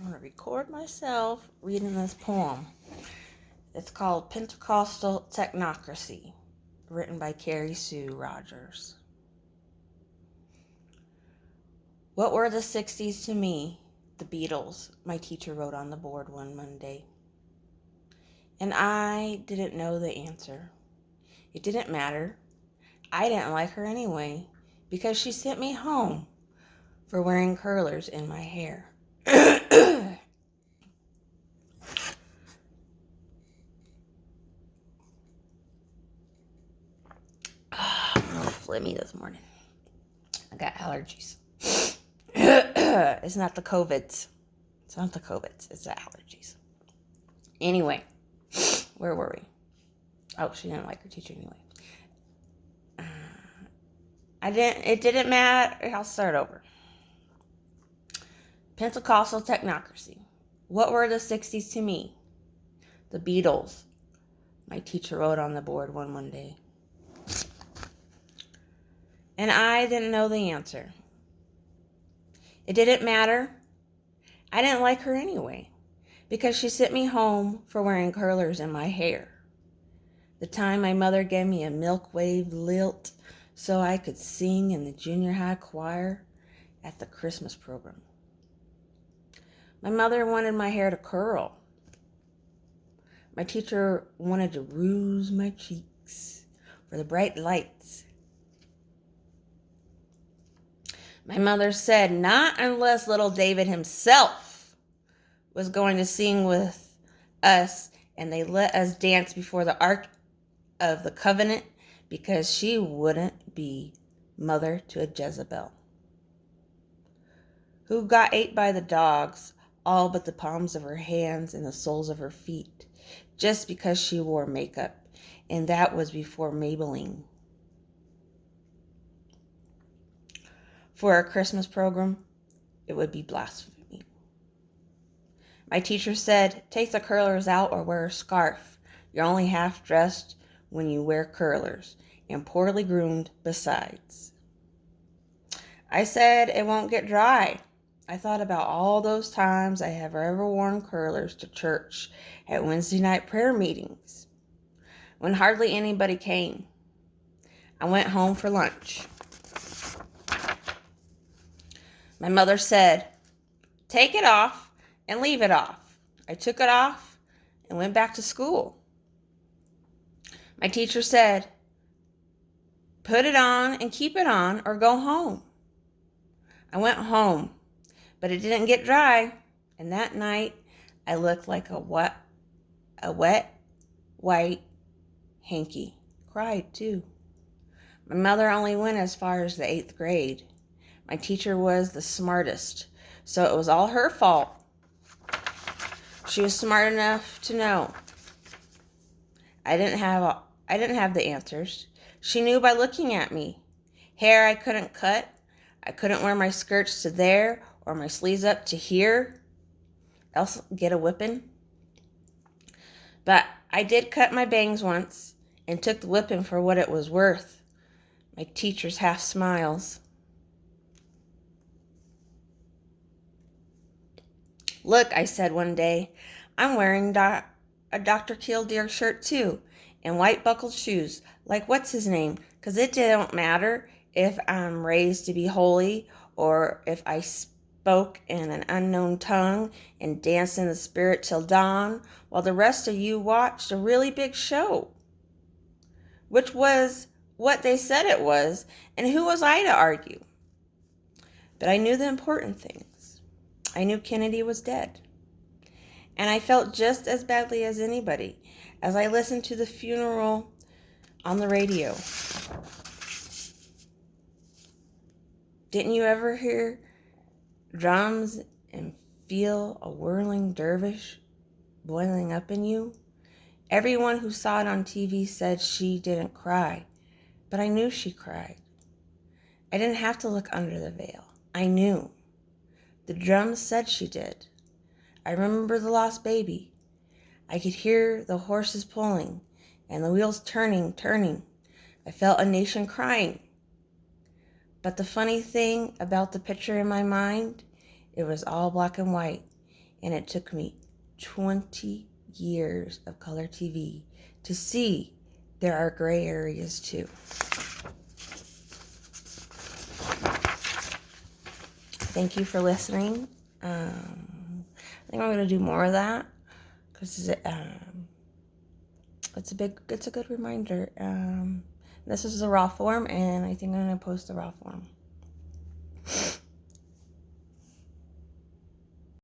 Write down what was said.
I'm going to record myself reading this poem. It's called Pentecostal Technocracy, written by Carrie Sue Rogers. What were the 60s to me? The Beatles, my teacher wrote on the board one Monday. And I didn't know the answer. It didn't matter. I didn't like her anyway, because she sent me home for wearing curlers in my hair. I'm a little phlegmy this morning. I got allergies. It's not the COVIDs. It's not the COVIDs. It's the allergies. Anyway, where were we? Oh, she didn't like her teacher anyway. It didn't matter. I'll start over. Pentecostal Technocracy. What were the 60s to me? The Beatles, my teacher wrote on the board one Monday. And I didn't know the answer. It didn't matter. I didn't like her anyway, because she sent me home for wearing curlers in my hair. The time my mother gave me a milk wave lilt so I could sing in the junior high choir at the Christmas program. My mother wanted my hair to curl. My teacher wanted to rouge my cheeks for the bright lights. My mother said not unless little David himself was going to sing with us and they let us dance before the Ark of the Covenant, because she wouldn't be mother to a Jezebel who got ate by the dogs, all but the palms of her hands and the soles of her feet, just because she wore makeup, and that was before Maybelline. For a Christmas program, it would be blasphemy. My teacher said, take the curlers out or wear a scarf. You're only half dressed when you wear curlers, and poorly groomed besides. I said it won't get dry. I thought about all those times I have ever worn curlers to church at Wednesday night prayer meetings, when hardly anybody came. I went home for lunch. My mother said, take it off and leave it off. I took it off and went back to school. My teacher said, put it on and keep it on or go home. I went home, but it didn't get dry, and that night I looked like a wet, white hanky. Cried too. My mother only went as far as the 8th grade. My teacher was the smartest, so it was all her fault. She was smart enough to know. I didn't have the answers. She knew by looking at me. Hair I couldn't cut. I couldn't wear my skirts to there or my sleeves up to here, else get a whipping. But I did cut my bangs once and took the whipping for what it was worth. My teacher's half smiles. Look, I said one day, I'm wearing a Dr. Killdeer shirt too, and white buckled shoes, like what's his name, 'cause it don't matter if I'm raised to be holy or if I spoke in an unknown tongue and danced in the spirit till dawn while the rest of you watched a really big show, which was what they said it was, and who was I to argue? But I knew the important things. I knew Kennedy was dead. And I felt just as badly as anybody as I listened to the funeral on the radio. Didn't you ever hear drums and feel a whirling dervish boiling up in you? Everyone who saw it on TV said she didn't cry, but I knew she cried. I didn't have to look under the veil. I knew. The drums said she did. I remember the lost baby. I could hear the horses pulling and the wheels turning. I felt a nation crying. But the funny thing about the picture in my mind, it was all black and white, And it took me 20 years of color TV to see there are gray areas too. Thank you for listening. I think I'm going to do more of that because it's a good reminder. This is the raw form, and I think I'm going to post the raw form.